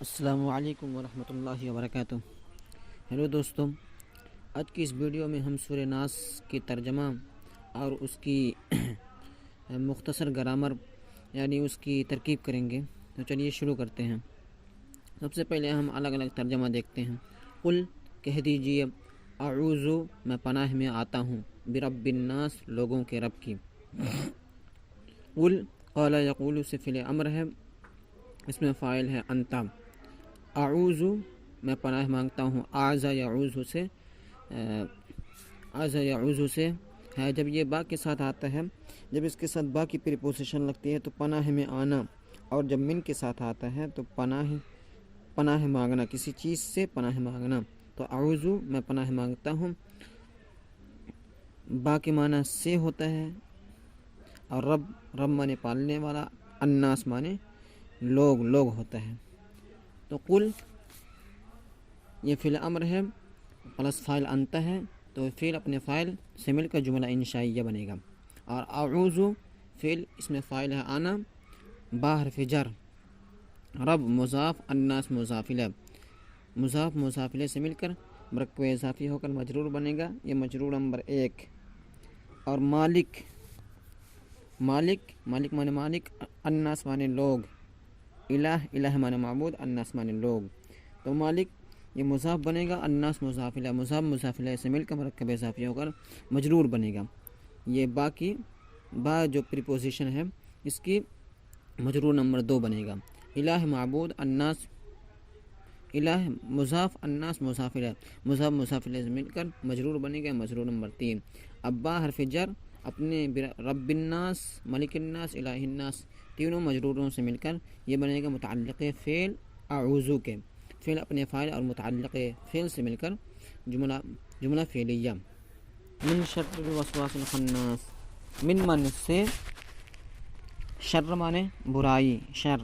السلام علیکم ورحمۃ اللہ وبرکاتہ۔ ہیلو دوستوں، آج کی اس ویڈیو میں ہم سورہ ناس کی ترجمہ اور اس کی مختصر گرامر یعنی اس کی ترکیب کریں گے۔ تو چلیے شروع کرتے ہیں۔ سب سے پہلے ہم الگ الگ ترجمہ دیکھتے ہیں۔ قل کہہ دیجیے، اعوذ میں پناہ میں آتا ہوں، برب الناس لوگوں کے رب کی۔ قل قال یقول سے فعل امر ہے، اس میں فاعل ہے انت۔ اعوذ میں پناہ مانگتا ہوں، اعوذ یعوذ سے ہے جب یہ با کے ساتھ آتا ہے، جب اس کے ساتھ با کی پریپوزیشن لگتی ہے تو پناہ میں آنا، اور جب من کے ساتھ آتا ہے تو پناہ مانگنا، کسی چیز سے پناہ مانگنا۔ تو اعوذ میں پناہ مانگتا ہوں، با کے معنی سے ہوتا ہے، اور رب مانے پالنے والا، الناس مانے لوگ ہوتا ہے۔ تو قل یہ فعل امر ہے پلس فاعل انت ہے، تو فعل اپنے فاعل سے مل کر جملہ انشائیہ بنے گا۔ اور اعوذ فعل اس میں فاعل ہے آنا، با حرف جر، رب مضاف، الناس مضاف الیہ، مضاف مضاف الیہ سے مل کر مرکب اضافی ہو کر مجرور بنے گا، یہ مجرور نمبر 1۔ اور مالک مانے مالک، الناس مانے لوگ، الہ مانے معبود، الناس مانے لوگ۔ تو مالک یہ مضاف بنے گا، الناس مضاف الیہ، مضاف مضاف الیہ سے مل کر مرکب اضافی ہو کر مجرور بنے گا۔ یہ با جو پریپوزیشن ہے اس کی مجرور نمبر 2 بنے گا۔ الہ معبود، الناس، الہ مضاف، الناس مضاف الیہ، مضاف مضاف الیہ سے مل کر مجرور بنے گا، مجرور نمبر 3۔ اب با حرف جر اپنے رب الناس، ملک الناس، الہ الناس تینوں مجروروں سے مل کر یہ بنے گا متعلق فعل اعوذ کے، فعل اپنے فاعل اور متعلق فعل سے مل کر جملہ فعلیہ۔ من شر الوسواس الخناس، من معنی سے، شر معنی برائی، شر،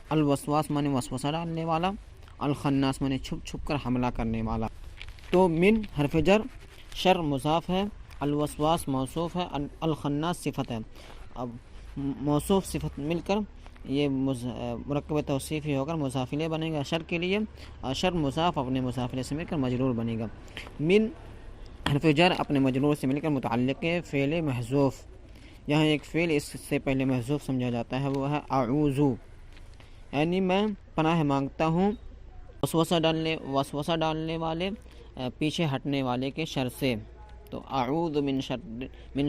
الوسواس معنی وسوسہ ڈالنے والا، الخناس معنی چھپ چھپ کر حملہ کرنے والا۔ تو من حرف جر، شر مضاف ہے، الوسواس موصوف ہے، الخناس صفت ہے۔ اب موصوف صفت مل کر یہ مرکب توصیفی ہو کر مضاف الیہ بنے گا شر کے لیے، اور شر مضاف اپنے مضاف الیہ سے مل کر مجرور بنے گا۔ من حرف جر اپنے مجرور سے مل کر متعلق فعل محذوف، یہاں ایک فعل اس سے پہلے محذوف سمجھا جاتا ہے، وہ ہے اعوذ، یعنی میں پناہ مانگتا ہوں وسوسہ ڈالنے والے، پیچھے ہٹنے والے کے شر سے۔ تو اعوذ من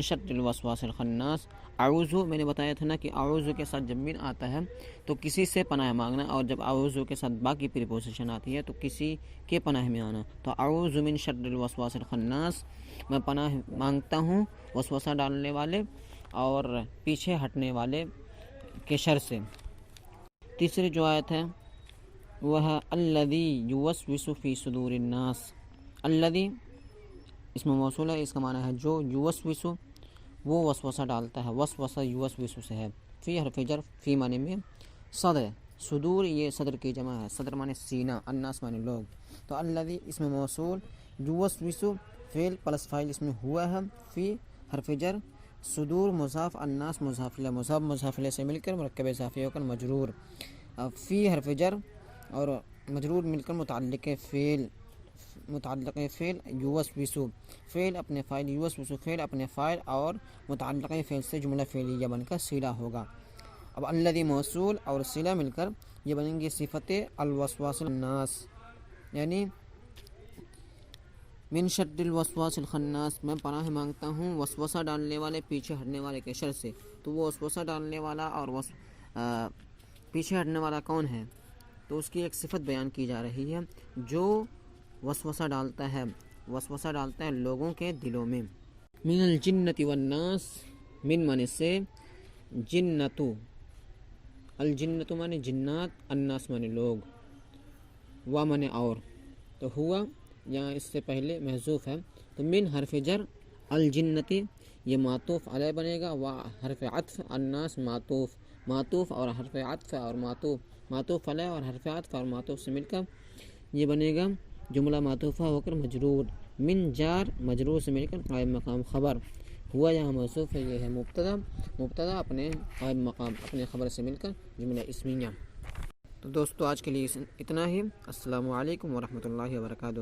شر الوسواس الخناس، اعوذ میں نے بتایا تھا نا کہ اعوذ کے ساتھ جب من آتا ہے تو کسی سے پناہ مانگنا، اور جب اعوذ کے ساتھ باقی پریپوزیشن آتی ہے تو کسی کے پناہ میں آنا۔ تو اعوذ من شر الوسواس الخناس، میں پناہ مانگتا ہوں وسوسہ ڈالنے والے اور پیچھے ہٹنے والے کے شر سے۔ تیسری جو آیت ہے وہ ہے الذی یوسوس فی صدور الناس۔ الذی اس میں موصول ہے، اس کا معنی ہے جو، یوسوس وہ وسوسہ ڈالتا ہے، وسوسہ یوسوس سے ہے۔ فی حرف جر، فی معنی میں صدر، صدور یہ صدر کی جمع ہے، صدر معنی سینہ، الناس معنی لوگ۔ تو الذی اس میں موصول، یوسوس فعل پلس فاعل اس میں ہوا ہے، فی حرف جر، صدور مضاف، الناس مضاف الیہ، مضاف مضاف الیہ سے مل کر مرکب اضافی ہو کر مجرور۔ فی حرف جر اور مجرور مل کر متعلق فعل یوسوس، فعل اپنے فاعل، یوسوس فعل اپنے فاعل اور متعلق فعل سے جملہ فعلیہ بن کر صلہ ہوگا۔ اب الذی موصول اور صلہ مل کر یہ بنیں گے صفت الوسواس الناس، یعنی من شر الوسواس الخناس، میں پناہ مانگتا ہوں وسوسہ ڈالنے والے، پیچھے ہٹنے والے کے شر سے۔ تو وہ وسوسہ ڈالنے والا اور پیچھے ہٹنے والا کون ہے؟ تو اس کی ایک صفت بیان کی جا رہی ہے، جو وسوسہ ڈالتا ہے لوگوں کے دلوں میں۔ من الجنۃ والناس، من معنی سے، جنت، الجنت معنی جنات، الناس معنی لوگ، و معنی اور۔ تو ہوا یہاں اس سے پہلے محذوف ہے، تو من حرف جر، الجنت یہ معطوف علیہ بنے گا، و حرف عطف، الناس معطوف اور حرف عطف اور معطوف علیہ اور حرف عطف اور معطوف سے مل کر یہ بنے گا جملہ معطوفہ ہو کر مجرور۔ من جار مجرور سے مل کر قائم مقام خبر، ہوا یہاں موصوف ہے، یہ ہے مبتدا اپنے قائم مقام اپنے خبر سے مل کر جملہ اسمیہ۔ تو دوستو آج کے لیے اتنا ہی. السلام علیکم ورحمۃ اللہ وبرکاتہ.